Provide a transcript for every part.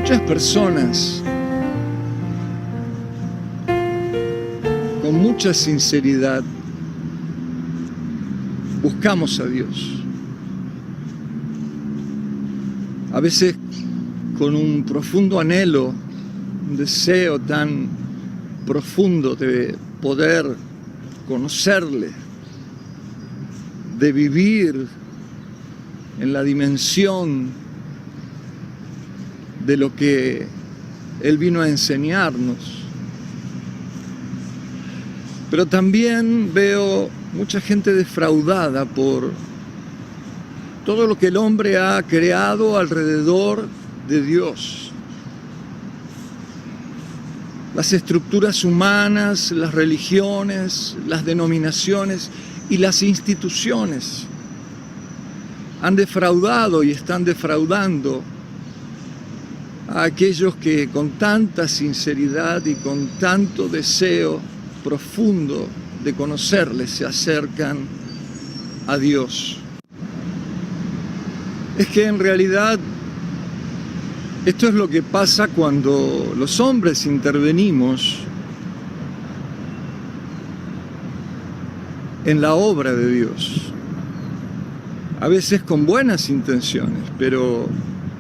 muchas personas con mucha sinceridad buscamos a Dios. A veces con un profundo anhelo, un deseo tan profundo de poder conocerle, de vivir en la dimensión de lo que Él vino a enseñarnos. Pero también veo mucha gente defraudada por todo lo que el hombre ha creado alrededor de Dios. Las estructuras humanas, las religiones, las denominaciones y las instituciones han defraudado y están defraudando a aquellos que con tanta sinceridad y con tanto deseo profundo de conocerle se acercan a Dios. Es que en realidad esto es lo que pasa cuando los hombres intervenimos en la obra de Dios. A veces con buenas intenciones, pero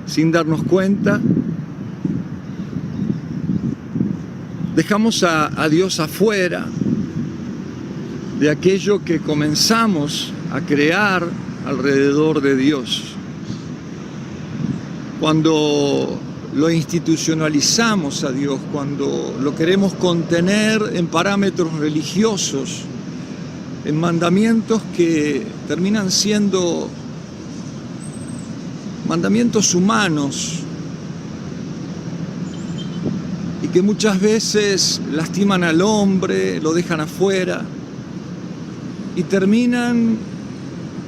sin darnos cuenta, dejamos a Dios afuera de aquello que comenzamos a crear alrededor de Dios. Cuando lo institucionalizamos a Dios, cuando lo queremos contener en parámetros religiosos, en mandamientos que terminan siendo mandamientos humanos y que muchas veces lastiman al hombre, lo dejan afuera y terminan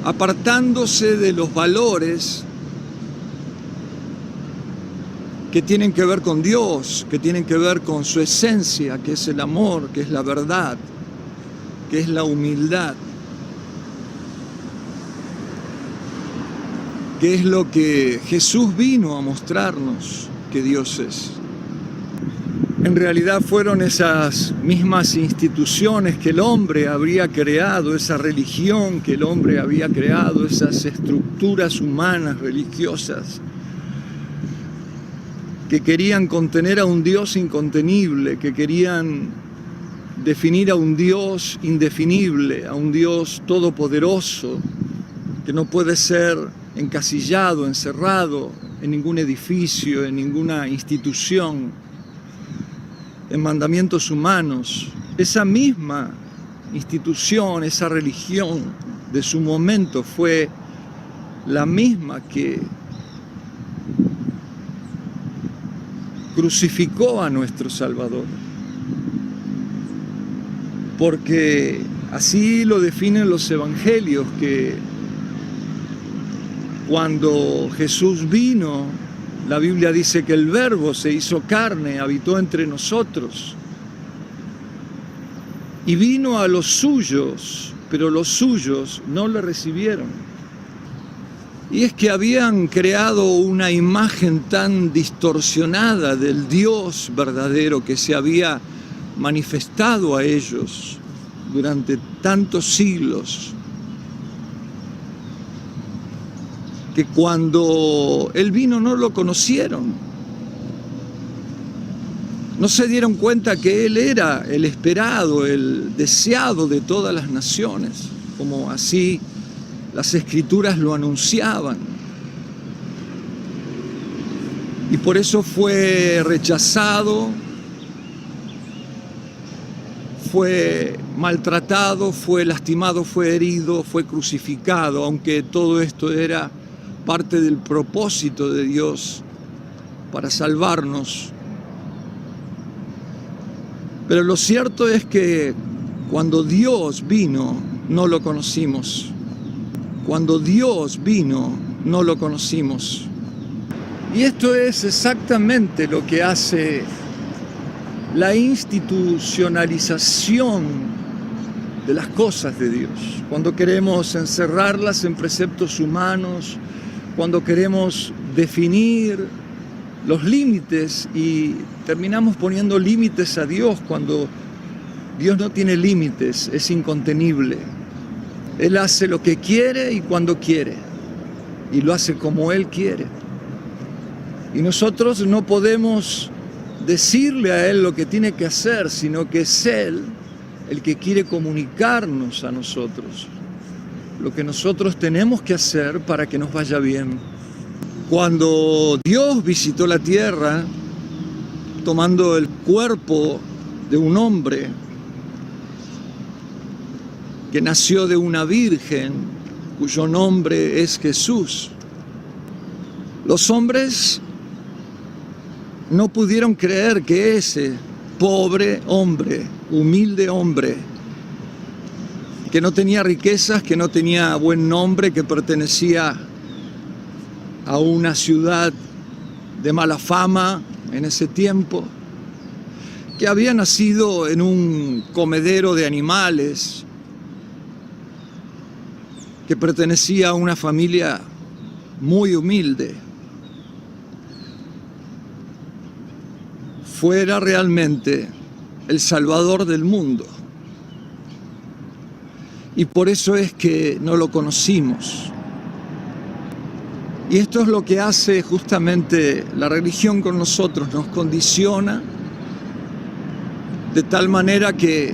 apartándose de los valores que tienen que ver con Dios, que tienen que ver con su esencia, que es el amor, que es la verdad, que es la humildad, que es lo que Jesús vino a mostrarnos que Dios es. En realidad fueron esas mismas instituciones que el hombre habría creado, esa religión que el hombre había creado, esas estructuras humanas religiosas, que querían contener a un Dios incontenible, que querían definir a un Dios indefinible, a un Dios todopoderoso, que no puede ser encasillado, encerrado en ningún edificio, en ninguna institución, en mandamientos humanos. Esa misma institución, esa religión de su momento fue la misma que crucificó a nuestro Salvador, porque así lo definen los evangelios, que cuando Jesús vino, la Biblia dice que el Verbo se hizo carne, habitó entre nosotros y vino a los suyos, pero los suyos no le recibieron. Y es que habían creado una imagen tan distorsionada del Dios verdadero que se había manifestado a ellos durante tantos siglos, que cuando Él vino no lo conocieron. No se dieron cuenta que Él era el esperado, el deseado de todas las naciones, como así las Escrituras lo anunciaban. Y por eso fue rechazado, fue maltratado, fue lastimado, fue herido, fue crucificado, aunque todo esto era parte del propósito de Dios para salvarnos. Pero lo cierto es que cuando Dios vino, no lo conocimos. Cuando Dios vino, no lo conocimos. Y esto es exactamente lo que hace la institucionalización de las cosas de Dios. Cuando queremos encerrarlas en preceptos humanos, cuando queremos definir los límites y terminamos poniendo límites a Dios cuando Dios no tiene límites, es incontenible. Él hace lo que quiere y cuando quiere, y lo hace como Él quiere. Y nosotros no podemos decirle a Él lo que tiene que hacer, sino que es Él el que quiere comunicarnos a nosotros lo que nosotros tenemos que hacer para que nos vaya bien. Cuando Dios visitó la tierra, tomando el cuerpo de un hombre que nació de una virgen, cuyo nombre es Jesús, los hombres no pudieron creer que ese pobre hombre, humilde hombre, que no tenía riquezas, que no tenía buen nombre, que pertenecía a una ciudad de mala fama en ese tiempo, que había nacido en un comedero de animales, que pertenecía a una familia muy humilde, fuera realmente el Salvador del mundo. Y por eso es que no lo conocimos. Y esto es lo que hace justamente la religión con nosotros, nos condiciona de tal manera que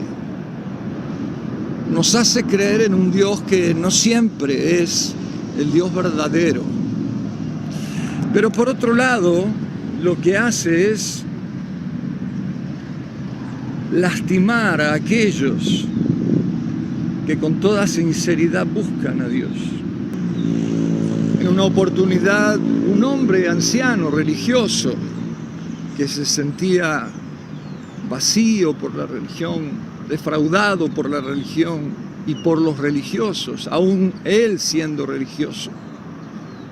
nos hace creer en un Dios que no siempre es el Dios verdadero. Pero por otro lado, lo que hace es lastimar a aquellos que con toda sinceridad buscan a Dios. En una oportunidad, un hombre anciano, religioso, que se sentía vacío por la religión, defraudado por la religión y por los religiosos, aún él siendo religioso,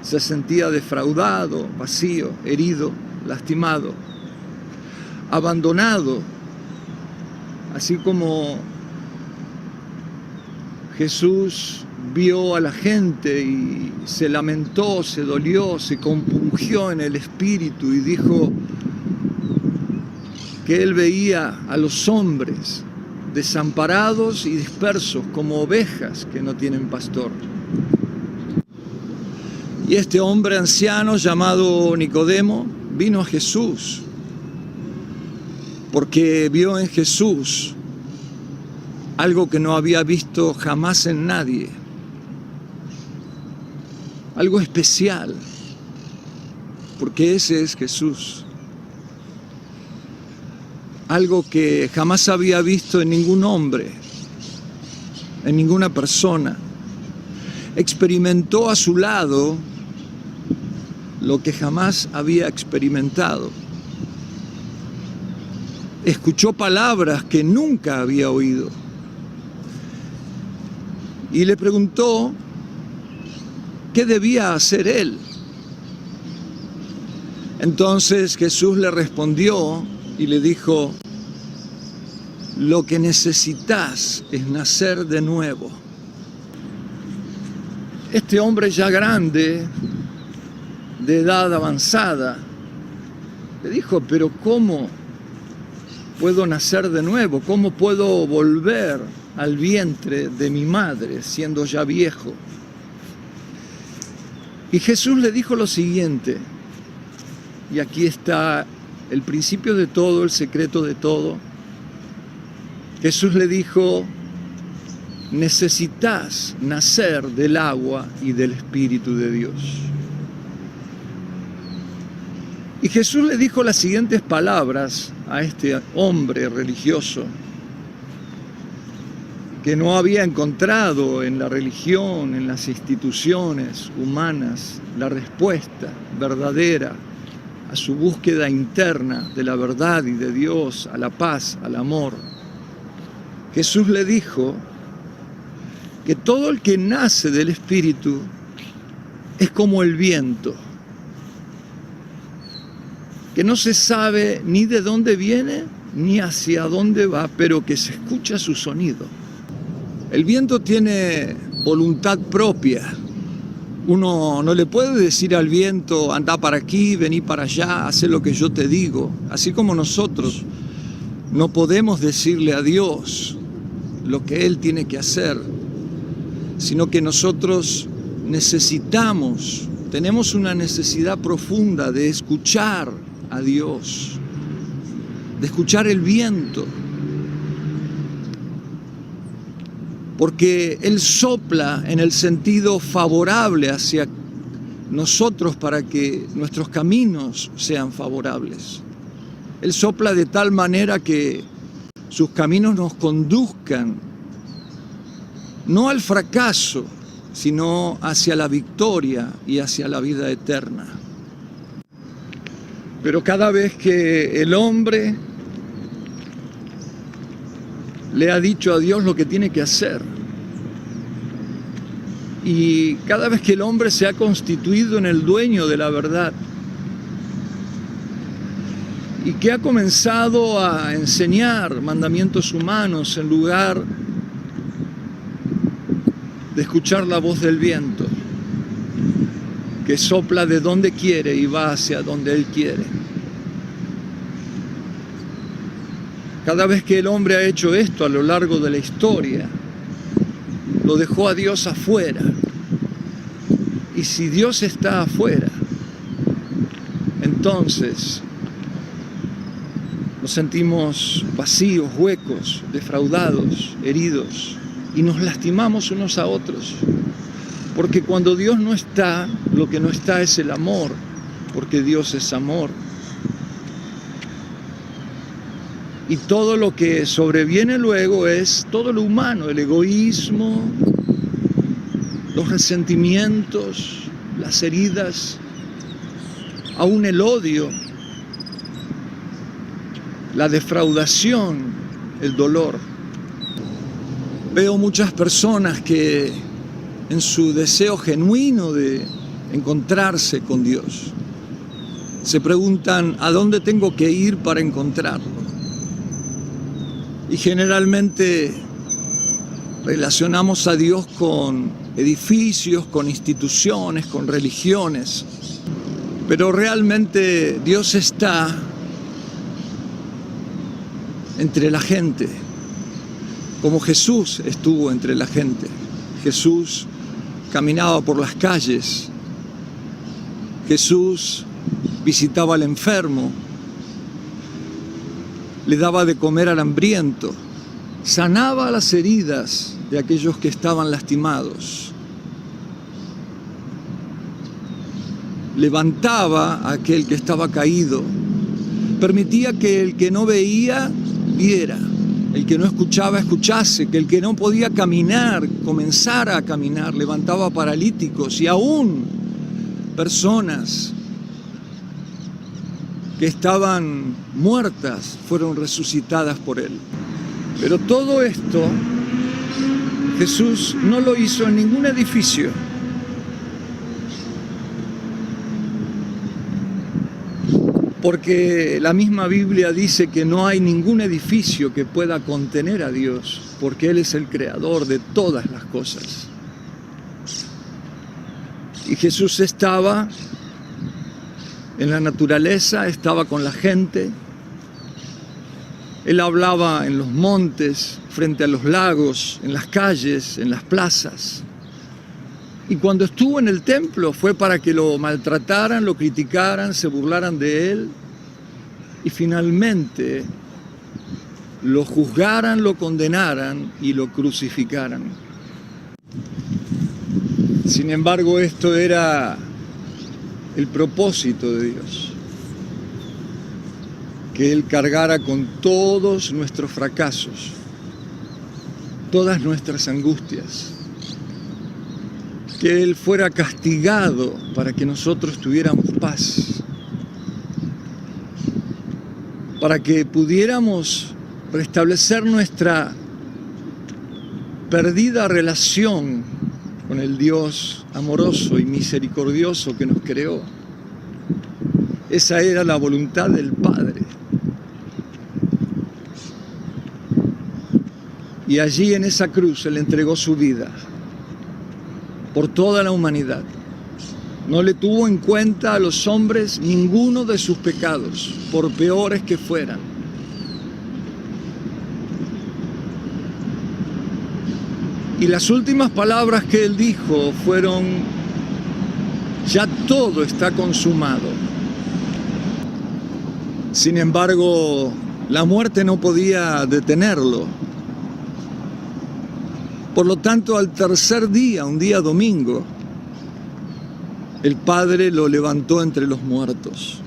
se sentía defraudado, vacío, herido, lastimado, abandonado, así como Jesús vio a la gente y se lamentó, se dolió, se compungió en el espíritu y dijo que él veía a los hombres desamparados y dispersos como ovejas que no tienen pastor. Y este hombre anciano llamado Nicodemo vino a Jesús porque vio en Jesús algo que no había visto jamás en nadie, algo especial, porque ese es Jesús, algo que jamás había visto en ningún hombre, en ninguna persona. Experimentó a su lado lo que jamás había experimentado. Escuchó palabras que nunca había oído. Y le preguntó qué debía hacer él. Entonces Jesús le respondió y le dijo: lo que necesitas es nacer de nuevo. Este hombre ya grande, de edad avanzada, le dijo: pero ¿cómo puedo nacer de nuevo? ¿Cómo puedo volver al vientre de mi madre siendo ya viejo? Y Jesús le dijo lo siguiente, y aquí está el principio de todo, el secreto de todo. Jesús le dijo: necesitas nacer del agua y del Espíritu de Dios. Y Jesús le dijo las siguientes palabras a este hombre religioso que no había encontrado en la religión, en las instituciones humanas, la respuesta verdadera a su búsqueda interna de la verdad y de Dios, a la paz, al amor. Jesús le dijo que todo el que nace del Espíritu es como el viento, que no se sabe ni de dónde viene ni hacia dónde va, pero que se escucha su sonido. El viento tiene voluntad propia, Uno no le puede decir al viento, anda para aquí, vení para allá, haz lo que yo te digo. Así como nosotros no podemos decirle a Dios lo que Él tiene que hacer, sino que nosotros tenemos una necesidad profunda de escuchar a Dios, de escuchar el viento, porque Él sopla en el sentido favorable hacia nosotros para que nuestros caminos sean favorables. Él sopla de tal manera que sus caminos nos conduzcan no al fracaso, sino hacia la victoria y hacia la vida eterna. Pero cada vez que el hombre le ha dicho a Dios lo que tiene que hacer, y cada vez que el hombre se ha constituido en el dueño de la verdad, y que ha comenzado a enseñar mandamientos humanos en lugar de escuchar la voz del viento, que sopla de donde quiere y va hacia donde Él quiere. Cada vez que el hombre ha hecho esto a lo largo de la historia, lo dejó a Dios afuera. Y si Dios está afuera, entonces nos sentimos vacíos, huecos, defraudados, heridos, y nos lastimamos unos a otros. Porque cuando Dios no está, lo que no está es el amor, porque Dios es amor. Y todo lo que sobreviene luego es todo lo humano, el egoísmo, los resentimientos, las heridas, aún el odio, la defraudación, el dolor. Veo muchas personas que en su deseo genuino de encontrarse con Dios, se preguntan, ¿a dónde tengo que ir para encontrarlo? Y generalmente relacionamos a Dios con edificios, con instituciones, con religiones. Pero realmente Dios está entre la gente, como Jesús estuvo entre la gente. Jesús caminaba por las calles. Jesús visitaba al enfermo. Le daba de comer al hambriento, sanaba las heridas de aquellos que estaban lastimados, levantaba a aquel que estaba caído, permitía que el que no veía, viera, el que no escuchaba, escuchase, que el que no podía caminar, comenzara a caminar, levantaba paralíticos y aún personas que estaban muertas fueron resucitadas por Él. Pero todo esto Jesús no lo hizo en ningún edificio. Porque la misma Biblia dice que no hay ningún edificio que pueda contener a Dios, porque Él es el creador de todas las cosas. Y Jesús estaba en la naturaleza, estaba con la gente. Él hablaba en los montes, frente a los lagos, en las calles, en las plazas. Y cuando estuvo en el templo fue para que lo maltrataran, lo criticaran, se burlaran de él y finalmente lo juzgaran, lo condenaran y lo crucificaran. Sin embargo, esto era el propósito de Dios, que Él cargara con todos nuestros fracasos, todas nuestras angustias, que Él fuera castigado para que nosotros tuviéramos paz, para que pudiéramos restablecer nuestra perdida relación con el Dios amoroso y misericordioso que nos creó. Esa era la voluntad del Padre. Y allí en esa cruz Él entregó su vida por toda la humanidad. No le tuvo en cuenta a los hombres ninguno de sus pecados, por peores que fueran. Y las últimas palabras que él dijo fueron: ya todo está consumado. Sin embargo, la muerte no podía detenerlo. Por lo tanto, al tercer día, un día domingo, el Padre lo levantó entre los muertos.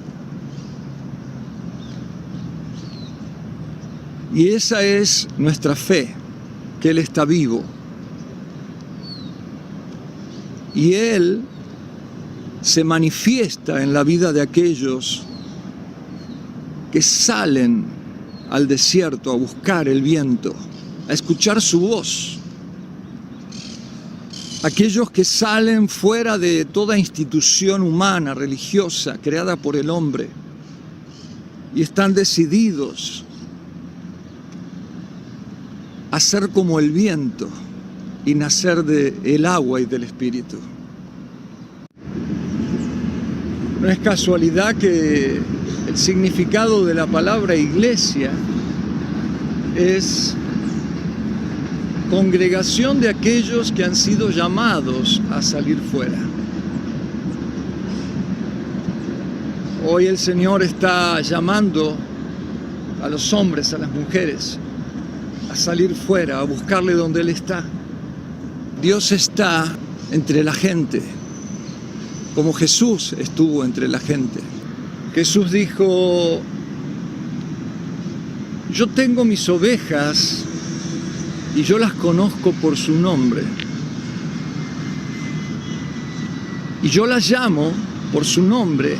Y esa es nuestra fe, que Él está vivo. Y Él se manifiesta en la vida de aquellos que salen al desierto a buscar el viento, a escuchar su voz. Aquellos que salen fuera de toda institución humana, religiosa, creada por el hombre, y están decididos a ser como el viento y nacer del agua y del Espíritu. No es casualidad que el significado de la palabra iglesia es congregación de aquellos que han sido llamados a salir fuera. Hoy el Señor está llamando a los hombres, a las mujeres, a salir fuera, a buscarle donde Él está. Dios está entre la gente, como Jesús estuvo entre la gente. Jesús dijo: yo tengo mis ovejas y yo las conozco por su nombre. Y yo las llamo por su nombre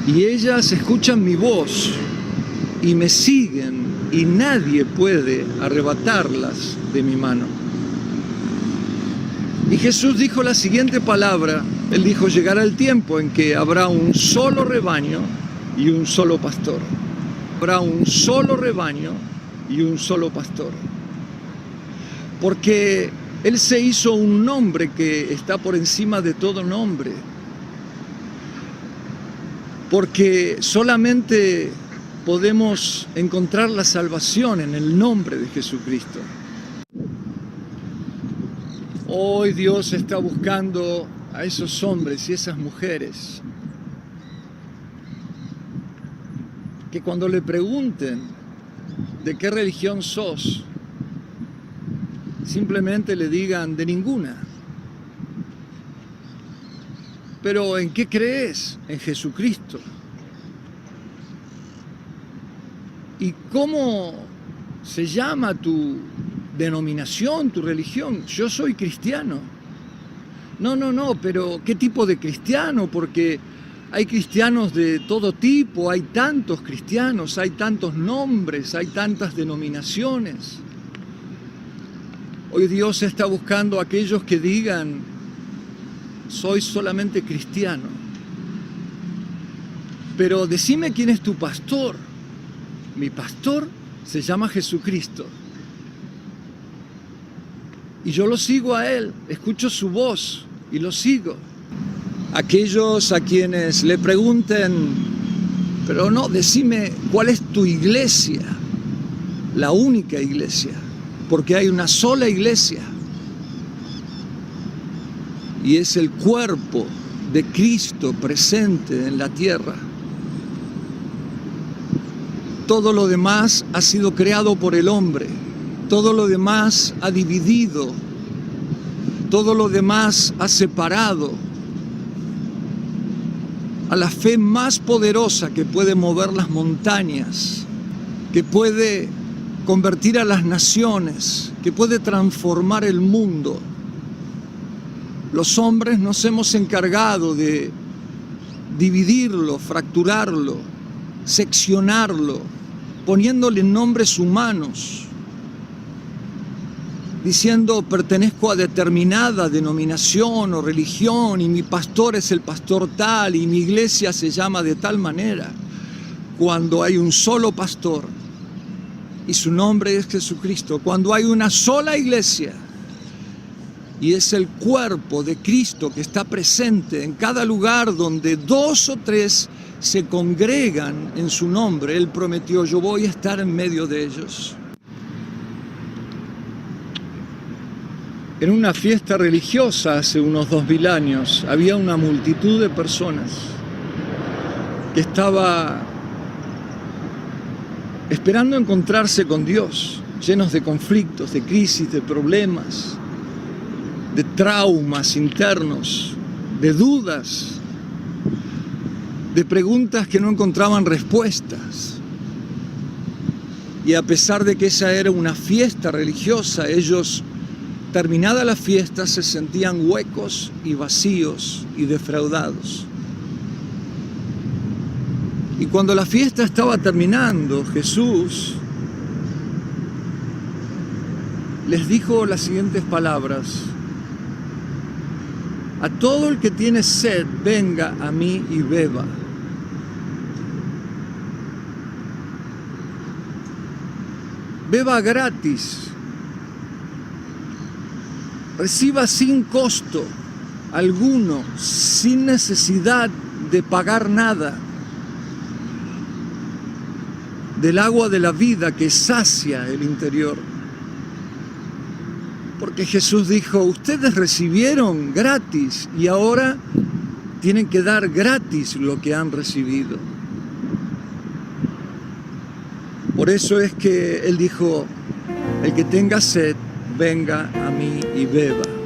y ellas escuchan mi voz y me siguen y nadie puede arrebatarlas de mi mano. Y Jesús dijo la siguiente palabra. Él dijo: llegará el tiempo en que habrá un solo rebaño y un solo pastor. Habrá un solo rebaño y un solo pastor. Porque Él se hizo un nombre que está por encima de todo nombre. Porque solamente podemos encontrar la salvación en el nombre de Jesucristo. Hoy Dios está buscando a esos hombres y esas mujeres que cuando le pregunten de qué religión sos, simplemente le digan: de ninguna. Pero ¿en qué crees? En Jesucristo. ¿Y cómo se llama tu denominación, tu religión? Yo soy cristiano. No, pero ¿qué tipo de cristiano? Porque hay cristianos de todo tipo, hay tantos cristianos, hay tantos nombres, hay tantas denominaciones. Hoy Dios está buscando a aquellos que digan: soy solamente cristiano. Pero decime quién es tu pastor. Mi pastor se llama Jesucristo. Y yo lo sigo a Él, escucho su voz y lo sigo. Aquellos a quienes le pregunten: pero no, decime cuál es tu iglesia, la única iglesia, porque hay una sola iglesia. Y es el cuerpo de Cristo presente en la tierra. Todo lo demás ha sido creado por el hombre. Todo lo demás ha dividido. Todo lo demás ha separado. A la fe más poderosa que puede mover las montañas, que puede convertir a las naciones, que puede transformar el mundo. Los hombres nos hemos encargado de dividirlo, fracturarlo, seccionarlo, poniéndole nombres humanos, diciendo: pertenezco a determinada denominación o religión y mi pastor es el pastor tal y mi iglesia se llama de tal manera, cuando hay un solo pastor y su nombre es Jesucristo, cuando hay una sola iglesia y es el cuerpo de Cristo que está presente en cada lugar donde 2 o 3 se congregan en su nombre. Él prometió: yo voy a estar en medio de ellos. En una fiesta religiosa hace unos 2000 años había una multitud de personas que estaba esperando encontrarse con Dios, llenos de conflictos, de crisis, de problemas, de traumas internos, de dudas, de preguntas que no encontraban respuestas. Y a pesar de que esa era una fiesta religiosa, ellos, terminada la fiesta, se sentían huecos y vacíos y defraudados. Y cuando la fiesta estaba terminando, Jesús les dijo las siguientes palabras: a todo el que tiene sed, venga a mí y beba. Beba gratis. Reciba sin costo alguno, sin necesidad de pagar nada, del agua de la vida que sacia el interior. Porque Jesús dijo: ustedes recibieron gratis y ahora tienen que dar gratis lo que han recibido. Por eso es que Él dijo: el que tenga sed, venga a mí y beba.